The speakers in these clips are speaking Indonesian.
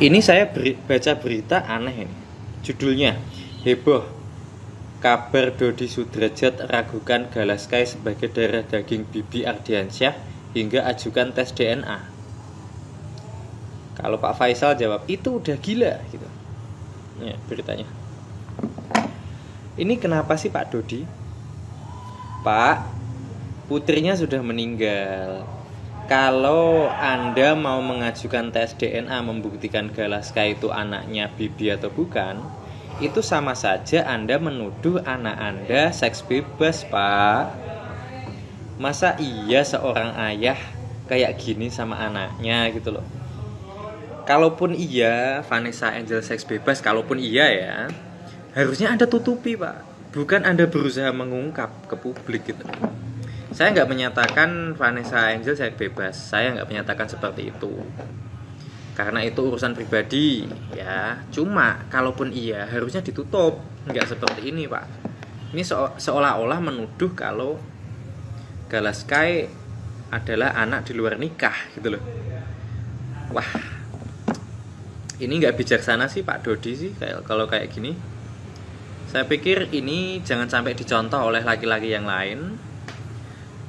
Ini saya baca berita aneh ini. Judulnya, heboh. Kabar Dodi Sudrajat ragukan Galaskai sebagai darah daging Bibi Ardiansyah hingga ajukan tes DNA. Kalau Pak Faisal jawab, itu udah gila gitu. Ya, beritanya. Ini kenapa sih Pak Dodi? Pak, putrinya sudah meninggal. Kalau Anda mau mengajukan tes DNA membuktikan Galaskai itu anaknya Bibi atau bukan, itu sama saja Anda menuduh anak Anda seks bebas, Pak. Masa iya seorang ayah kayak gini sama anaknya gitu loh. Kalaupun iya Vanessa Angel seks bebas, kalaupun iya ya, harusnya Anda tutupi, Pak. Bukan Anda berusaha mengungkap ke publik gitu. Saya nggak menyatakan Vanessa Angel seks bebas. Saya nggak menyatakan seperti itu. Karena itu urusan pribadi, ya. Cuma kalaupun iya, harusnya ditutup. Nggak seperti ini, Pak. Ini seolah-olah menuduh kalau Galaskai adalah anak di luar nikah gitu loh. Wah, ini nggak bijaksana sih Pak Dodi sih kalau kayak gini. Saya pikir ini jangan sampai dicontoh oleh laki-laki yang lain.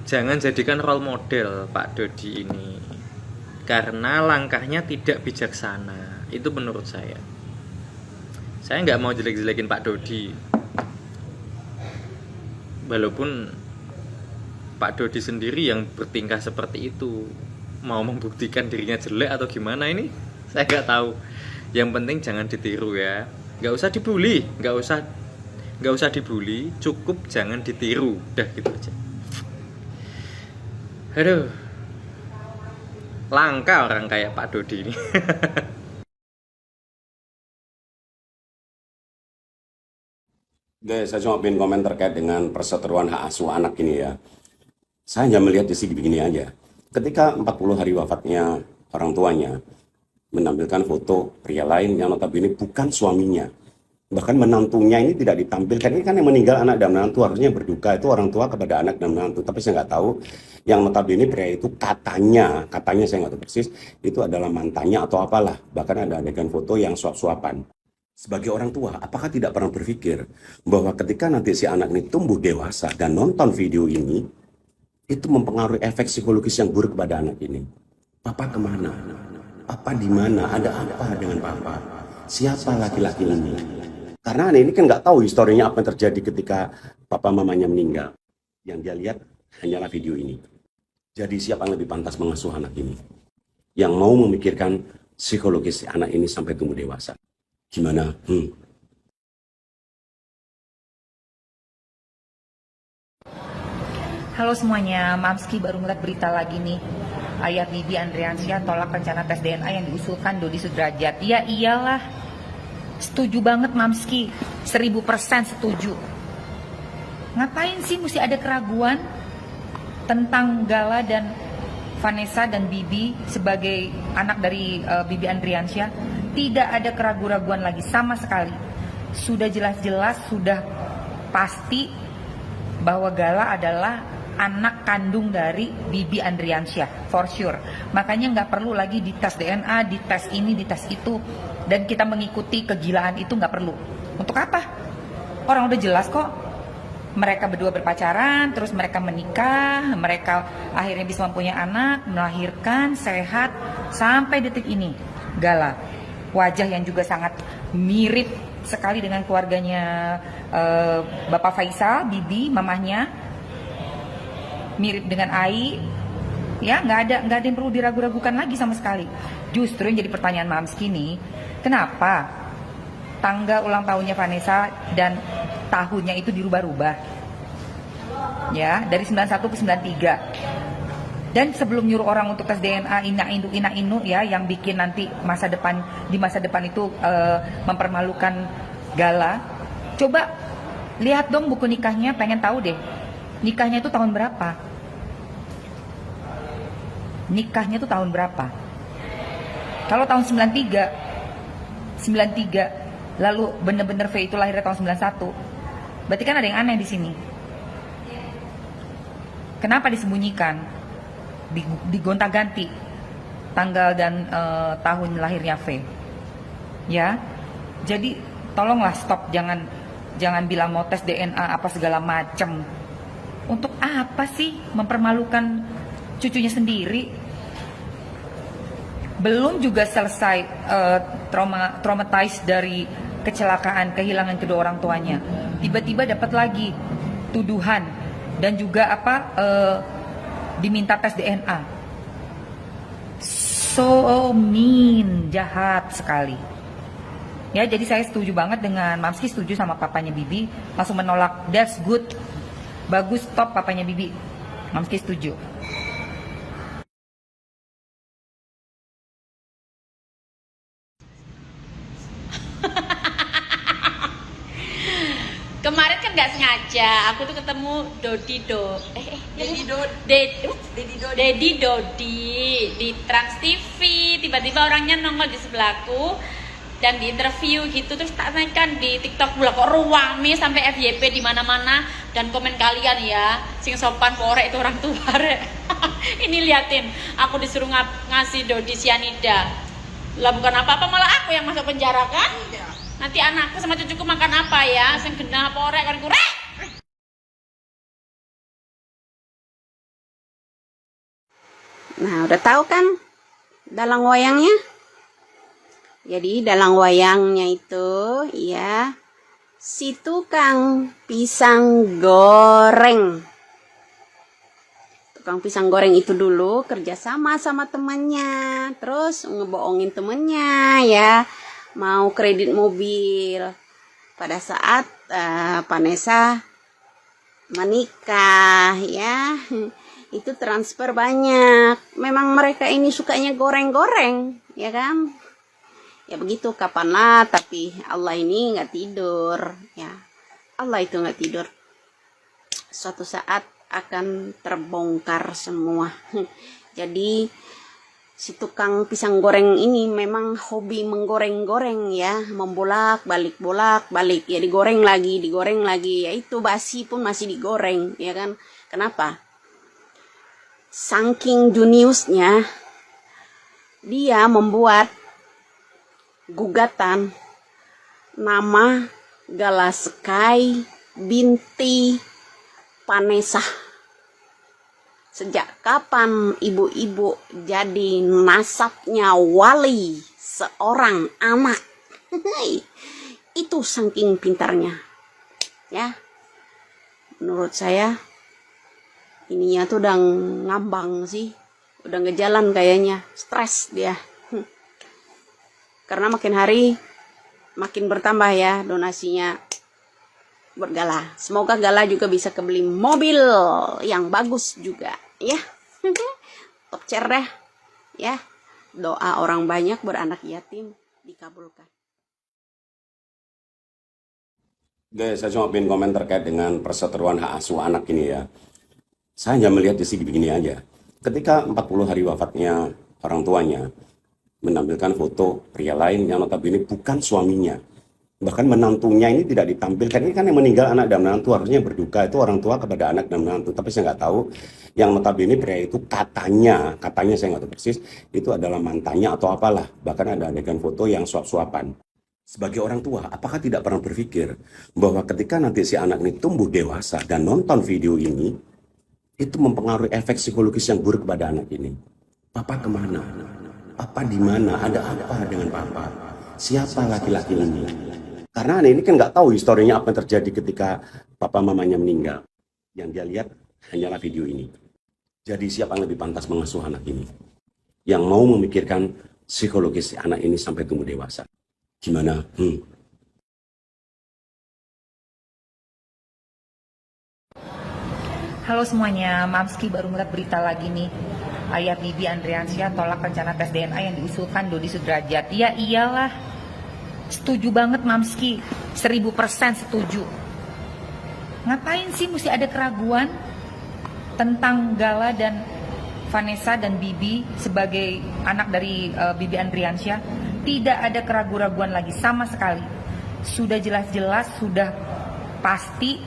Jangan jadikan role model Pak Dodi ini. Karena langkahnya tidak bijaksana. Itu menurut saya. Saya nggak mau jelek-jelekin Pak Dodi. Walaupun Pak Dodi sendiri yang bertingkah seperti itu. Mau membuktikan dirinya jelek atau gimana ini? Saya nggak tahu. Yang penting jangan ditiru ya. Nggak usah dibully, nggak usah dibully, cukup jangan ditiru, udah gitu aja. Aduh, langka orang kayak Pak Dodi ini. Oke, saya cuma ingin komen terkait dengan perseteruan hak asuh anak ini ya. Saya hanya melihat di segi begini aja. Ketika 40 hari wafatnya orang tuanya, menampilkan foto pria lain yang notabene bukan suaminya. Bahkan menantunya ini tidak ditampilkan. Ini kan yang meninggal anak dan menantu, harusnya berduka itu orang tua kepada anak dan menantu. Tapi saya nggak tahu, yang notabene pria itu katanya saya nggak tahu persis, itu adalah mantannya atau apalah. Bahkan ada adegan foto yang suap-suapan. Sebagai orang tua, apakah tidak pernah berpikir bahwa ketika nanti si anak ini tumbuh dewasa dan nonton video ini, itu mempengaruhi efek psikologis yang buruk kepada anak ini. Papa kemana? Papa di mana? Ada apa dengan papa? Siapa laki-laki ini? Karena anak ini kan nggak tahu historinya apa yang terjadi ketika papa mamanya meninggal. Yang dia lihat hanyalah video ini. Jadi siapa yang lebih pantas mengasuh anak ini? Yang mau memikirkan psikologis anak ini sampai tumbuh dewasa. Gimana? Halo semuanya, Mamski baru ngeliat berita lagi nih. Ayah Bibi Ardiansyah tolak rencana tes DNA yang diusulkan Dodi Sudrajat. Ya iyalah, setuju banget Mamski, 1000% setuju. Ngapain sih mesti ada keraguan tentang Gala dan Vanessa dan Bibi sebagai anak dari Bibi Ardiansyah? Tidak ada keraguan-raguan lagi sama sekali. Sudah jelas-jelas, sudah pasti bahwa Gala adalah anak kandung dari Bibi Ardiansyah, for sure. Makanya nggak perlu lagi dites DNA, dites ini, dites itu, dan kita mengikuti kegilaan itu nggak perlu. Untuk apa? Orang udah jelas kok. Mereka berdua berpacaran, terus mereka menikah, mereka akhirnya bisa mempunyai anak, melahirkan, sehat, sampai detik ini. Gala, wajah yang juga sangat mirip sekali dengan keluarganya Bapak Faisal, Bibi, mamahnya, mirip dengan Ai, ya nggak ada yang perlu diragu-ragukan lagi sama sekali. Justru yang jadi pertanyaan Mamski nih, kenapa tanggal ulang tahunnya Vanessa dan tahunnya itu dirubah-rubah, ya dari 91 ke 93. Dan sebelum nyuruh orang untuk tes DNA ina inu ya, yang bikin nanti di masa depan itu mempermalukan Gala. Coba lihat dong buku nikahnya, pengen tahu deh. Nikahnya itu tahun berapa? Nikahnya itu tahun berapa? Kalau tahun 93, lalu bener-bener V itu lahirnya tahun 91, berarti kan ada yang aneh di sini. Kenapa disembunyikan? Digonta-ganti tanggal dan tahun lahirnya V. Ya, jadi tolonglah stop, jangan bilang mau tes DNA apa segala macem. Untuk apa sih mempermalukan cucunya sendiri? Belum juga selesai traumatized dari kecelakaan, kehilangan kedua orang tuanya. Tiba-tiba dapat lagi tuduhan dan juga diminta tes DNA. So mean, jahat sekali. Ya, jadi saya setuju banget dengan Mamski, setuju sama papanya Bibi, langsung menolak. That's good. Bagus, stop papanya Bibi. Mamski setuju. Kemarin kan nggak sengaja aku tuh ketemu Dedi Dodi di Trans TV. Tiba-tiba orangnya nongol di sebelahku dan di interview gitu, terus tak naikkan di TikTok pula kok ruame sampai FYP di mana-mana. Dan komen kalian ya, sing sopan porek itu orang tua rek. Ini liatin, aku disuruh ngasih Dodi sianida. Lah bukan apa-apa, malah aku yang masuk penjara kan? Nanti anakku sama cucuku makan apa ya? Sing genah porek kan kurek. Nah, udah tahu kan dalang wayangnya? Jadi dalang wayangnya itu ya si tukang pisang goreng. Tukang pisang goreng itu dulu kerjasama sama temannya, terus ngebohongin temannya ya, mau kredit mobil. Pada saat Vanessa menikah ya, itu transfer banyak. Memang mereka ini sukanya goreng-goreng, ya kan? Ya begitu, kapanlah, tapi Allah ini nggak tidur, ya. Allah itu nggak tidur. Suatu saat akan terbongkar semua. Jadi si tukang pisang goreng ini memang hobi menggoreng-goreng ya, bolak-balik, ya digoreng lagi, ya itu basi pun masih digoreng, ya kan? Kenapa? Saking jeniusnya, dia membuat gugatan nama Galaskai binti Vanessa. Sejak kapan ibu-ibu jadi nasabnya wali seorang anak? Itu saking pintarnya. Ya. Menurut saya ininya tuh udah ngambang sih. Udah ngejalan kayaknya. Stres dia. Karena makin hari makin bertambah ya donasinya buat Gala. Semoga Gala juga bisa kebeli mobil yang bagus juga ya. Top chair deh ya. Doa orang banyak beranak yatim dikabulkan. Guys, saya cuma ingin komen terkait dengan perseteruan hak asuh anak ini ya. Saya hanya melihat di segi begini aja. Ketika 40 hari wafatnya orang tuanya, menampilkan foto pria lain yang notabene bukan suaminya. Bahkan menantunya ini tidak ditampilkan. Ini kan yang meninggal anak dan menantu, harusnya berduka itu orang tua kepada anak dan menantu. Tapi saya nggak tahu, yang notabene pria itu katanya saya nggak tahu persis, itu adalah mantannya atau apalah. Bahkan ada adegan foto yang suap-suapan. Sebagai orang tua, apakah tidak pernah berpikir bahwa ketika nanti si anak ini tumbuh dewasa dan nonton video ini, itu mempengaruhi efek psikologis yang buruk kepada anak ini? Papa kemana? Papa di mana? Ada apa dengan papa? Siapa laki-laki ini? Karena anak ini kan nggak tahu historinya apa yang terjadi ketika papa mamanya meninggal. Yang dia lihat hanyalah video ini. Jadi siapa yang lebih pantas mengasuh anak ini? Yang mau memikirkan psikologis anak ini sampai tumbuh dewasa. Gimana? Halo semuanya, Mamski baru melihat berita lagi nih. Ayah Bibi Andriansyah tolak rencana tes DNA yang diusulkan Dodi Sudrajat. Ya iyalah, setuju banget Mamski, 1000% setuju. Ngapain sih mesti ada keraguan tentang Gala dan Vanessa dan Bibi sebagai anak dari Bibi Andriansyah? Tidak ada keraguan-raguan lagi sama sekali. Sudah jelas-jelas, sudah pasti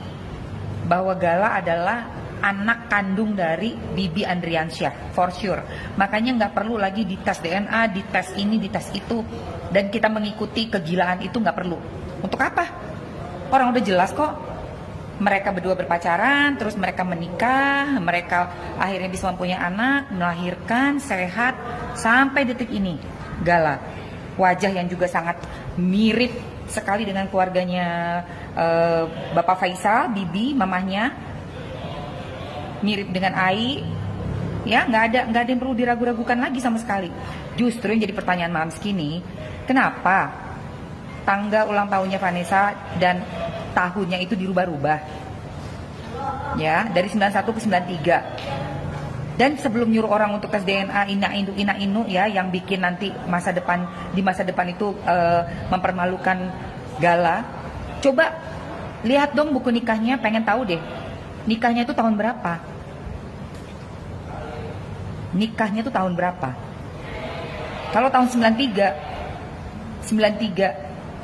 bahwa Gala adalah anak kandung dari Bibi Andriansyah, for sure. Makanya nggak perlu lagi dites DNA, dites ini, dites itu, dan kita mengikuti kegilaan itu nggak perlu. Untuk apa? Orang udah jelas kok. Mereka berdua berpacaran, terus mereka menikah, mereka akhirnya bisa mempunyai anak, melahirkan, sehat, sampai detik ini. Gala, wajah yang juga sangat mirip sekali dengan keluarganya Bapak Faisal, Bibi, mamahnya, mirip dengan Ai, ya nggak ada yang perlu diragu-ragukan lagi sama sekali. Justru yang jadi pertanyaan Mamski nih, kenapa tanggal ulang tahunnya Vanessa dan tahunnya itu dirubah-rubah, ya, dari 91 ke 93. Dan sebelum nyuruh orang untuk tes DNA ina inu ya, yang bikin nanti di masa depan itu mempermalukan Gala. Coba lihat dong buku nikahnya, pengen tahu deh. Nikahnya itu tahun berapa? Nikahnya itu tahun berapa? Kalau tahun 93,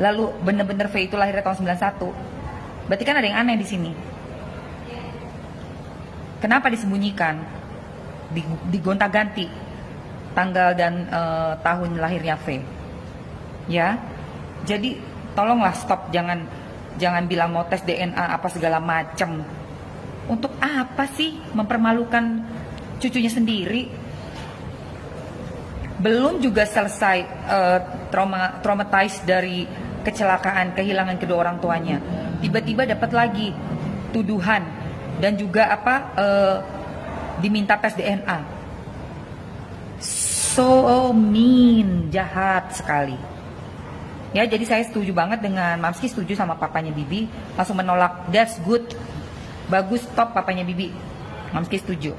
lalu bener-bener V itu lahirnya tahun 91, berarti kan ada yang aneh di sini. Kenapa disembunyikan? Digonta-ganti tanggal dan tahun lahirnya V, ya. Jadi tolonglah stop, jangan bilang mau tes DNA apa segala macam. Untuk apa sih mempermalukan cucunya sendiri? Belum juga selesai traumatized dari kecelakaan, kehilangan kedua orang tuanya, tiba-tiba dapat lagi tuduhan dan juga diminta tes DNA. So mean, jahat sekali. Ya, jadi saya setuju banget dengan Mamski, setuju sama papanya Bibi, langsung menolak. That's good. Bagus, stop papanya Bibi. Mamski setuju.